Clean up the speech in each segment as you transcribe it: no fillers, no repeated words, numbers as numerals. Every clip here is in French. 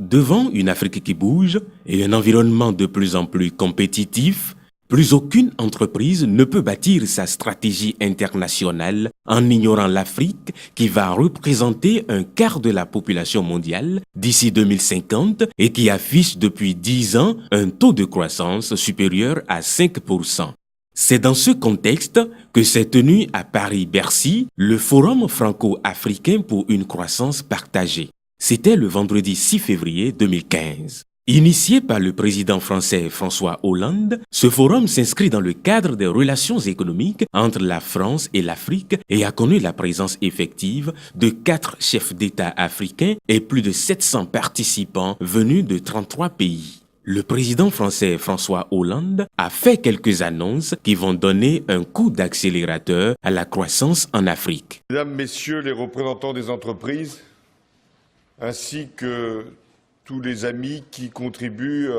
Devant une Afrique qui bouge et un environnement de plus en plus compétitif, plus aucune entreprise ne peut bâtir sa stratégie internationale en ignorant l'Afrique qui va représenter un quart de la population mondiale d'ici 2050 et qui affiche depuis 10 ans un taux de croissance supérieur à 5%. C'est dans ce contexte que s'est tenu à Paris-Bercy le Forum franco-africain pour une croissance partagée. C'était le vendredi 6 février 2015. Initié par le président français François Hollande, ce forum s'inscrit dans le cadre des relations économiques entre la France et l'Afrique et a connu la présence effective de 4 chefs d'État africains et plus de 700 participants venus de 33 pays. Le président français François Hollande a fait quelques annonces qui vont donner un coup d'accélérateur à la croissance en Afrique. Mesdames, Messieurs les représentants des entreprises, ainsi que tous les amis qui contribuent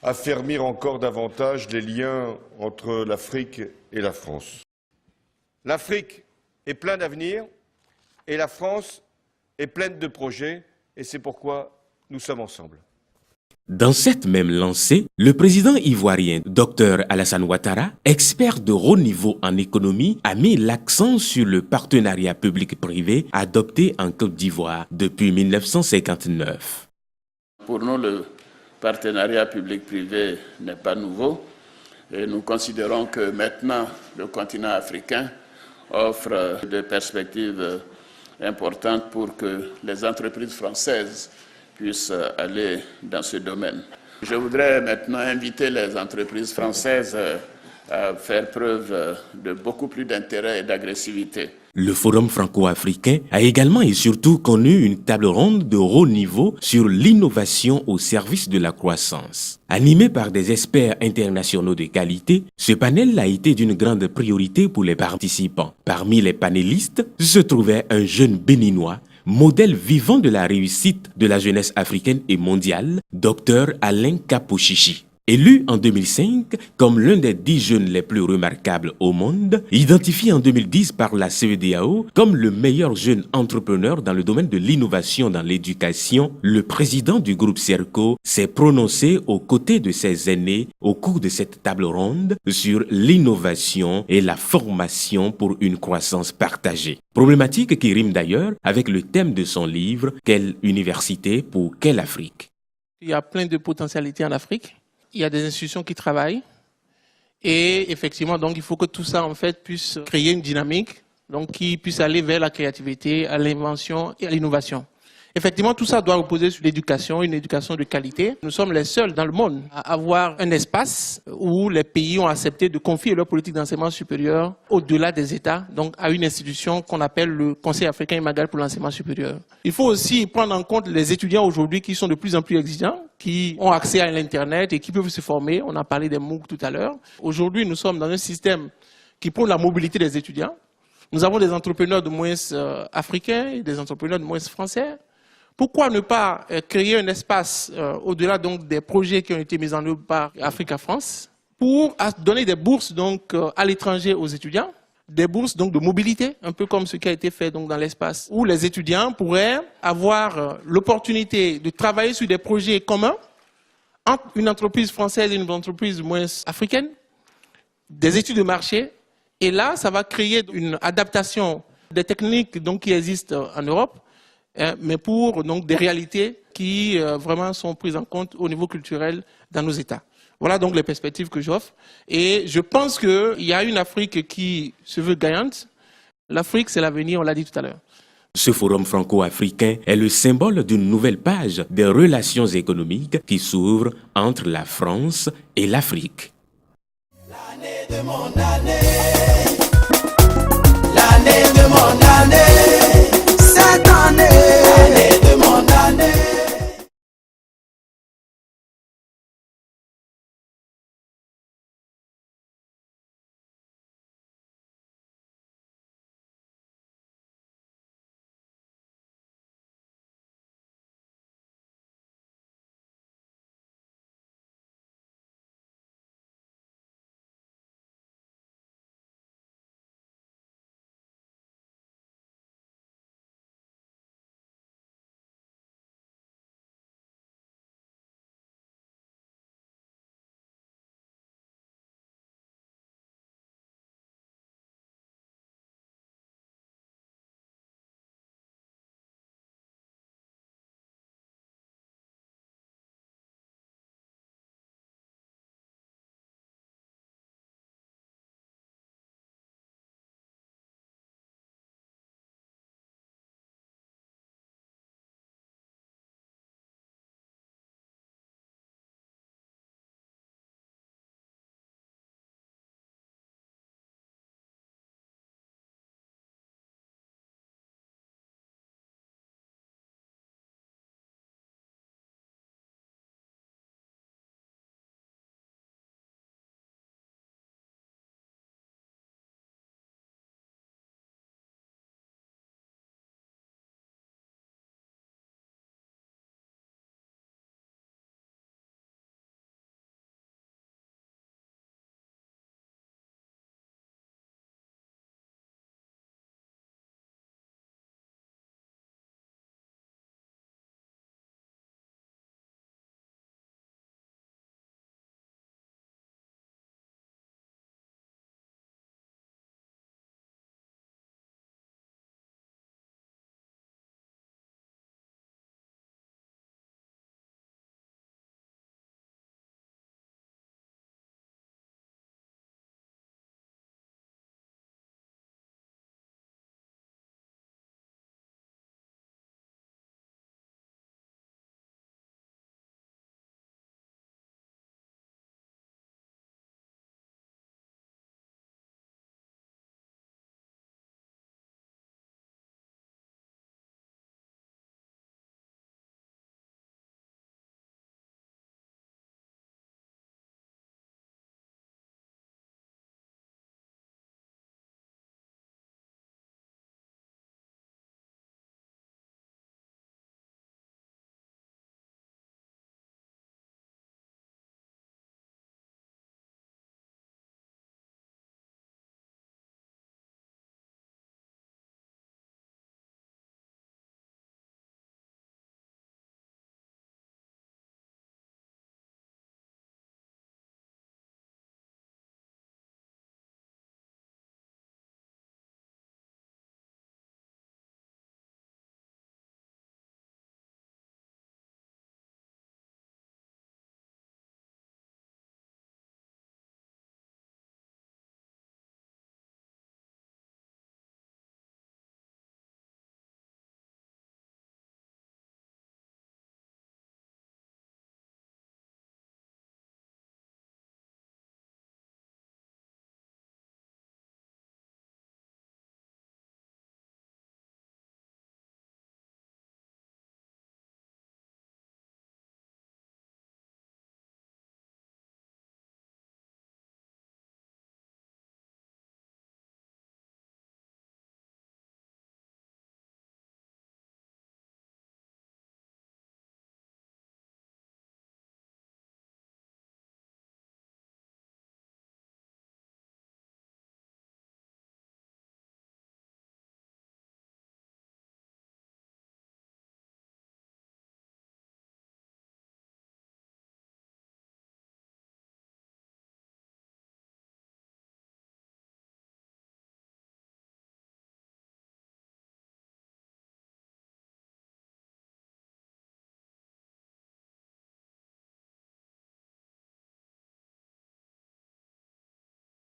à affermir encore davantage les liens entre l'Afrique et la France. L'Afrique est pleine d'avenir et la France est pleine de projets et c'est pourquoi nous sommes ensemble. Dans cette même lancée, le président ivoirien Dr Alassane Ouattara, expert de haut niveau en économie, a mis l'accent sur le partenariat public-privé adopté en Côte d'Ivoire depuis 1959. Pour nous, le partenariat public-privé n'est pas nouveau et nous considérons que maintenant le continent africain offre des perspectives importantes pour que les entreprises françaises puissent aller dans ce domaine. Je voudrais maintenant inviter les entreprises françaises à faire preuve de beaucoup plus d'intérêt et d'agressivité. Le Forum franco-africain a également et surtout connu une table ronde de haut niveau sur l'innovation au service de la croissance. Animé par des experts internationaux de qualité, ce panel a été d'une grande priorité pour les participants. Parmi les panélistes se trouvait un jeune béninois, modèle vivant de la réussite de la jeunesse africaine et mondiale, Dr Alain Kapochichi. Élu en 2005 comme l'un des 10 jeunes les plus remarquables au monde, identifié en 2010 par la CEDEAO comme le meilleur jeune entrepreneur dans le domaine de l'innovation dans l'éducation, le président du groupe Serco s'est prononcé aux côtés de ses aînés au cours de cette table ronde sur l'innovation et la formation pour une croissance partagée. Problématique qui rime d'ailleurs avec le thème de son livre « Quelle université pour quelle Afrique ?» Il y a plein de potentialités en Afrique. Il y a des institutions qui travaillent et effectivement, donc, il faut que tout ça en fait puisse créer une dynamique donc, qui puisse aller vers la créativité, à l'invention et à l'innovation. Effectivement, tout ça doit reposer sur l'éducation, une éducation de qualité. Nous sommes les seuls dans le monde à avoir un espace où les pays ont accepté de confier leur politique d'enseignement supérieur au-delà des États, donc à une institution qu'on appelle le Conseil africain émagal pour l'enseignement supérieur. Il faut aussi prendre en compte les étudiants aujourd'hui qui sont de plus en plus exigeants, qui ont accès à l'Internet et qui peuvent se former. On a parlé des MOOC tout à l'heure. Aujourd'hui, nous sommes dans un système qui prône la mobilité des étudiants. Nous avons des entrepreneurs de moins africains et des entrepreneurs de moins français. Pourquoi ne pas créer un espace au-delà donc des projets qui ont été mis en œuvre par Africa France pour donner des bourses donc à l'étranger aux étudiants, des bourses donc de mobilité, un peu comme ce qui a été fait donc dans l'espace, où les étudiants pourraient avoir l'opportunité de travailler sur des projets communs entre une entreprise française et une entreprise moins africaine, des études de marché, et là ça va créer une adaptation des techniques donc qui existent en Europe, mais pour donc des réalités qui vraiment sont prises en compte au niveau culturel dans nos États. Voilà donc les perspectives que j'offre. Et je pense qu'il y a une Afrique qui se veut gagnante. L'Afrique, c'est l'avenir, on l'a dit tout à l'heure. Ce forum franco-africain est le symbole d'une nouvelle page des relations économiques qui s'ouvrent entre la France et l'Afrique. L'année de mon année. L'année de mon année.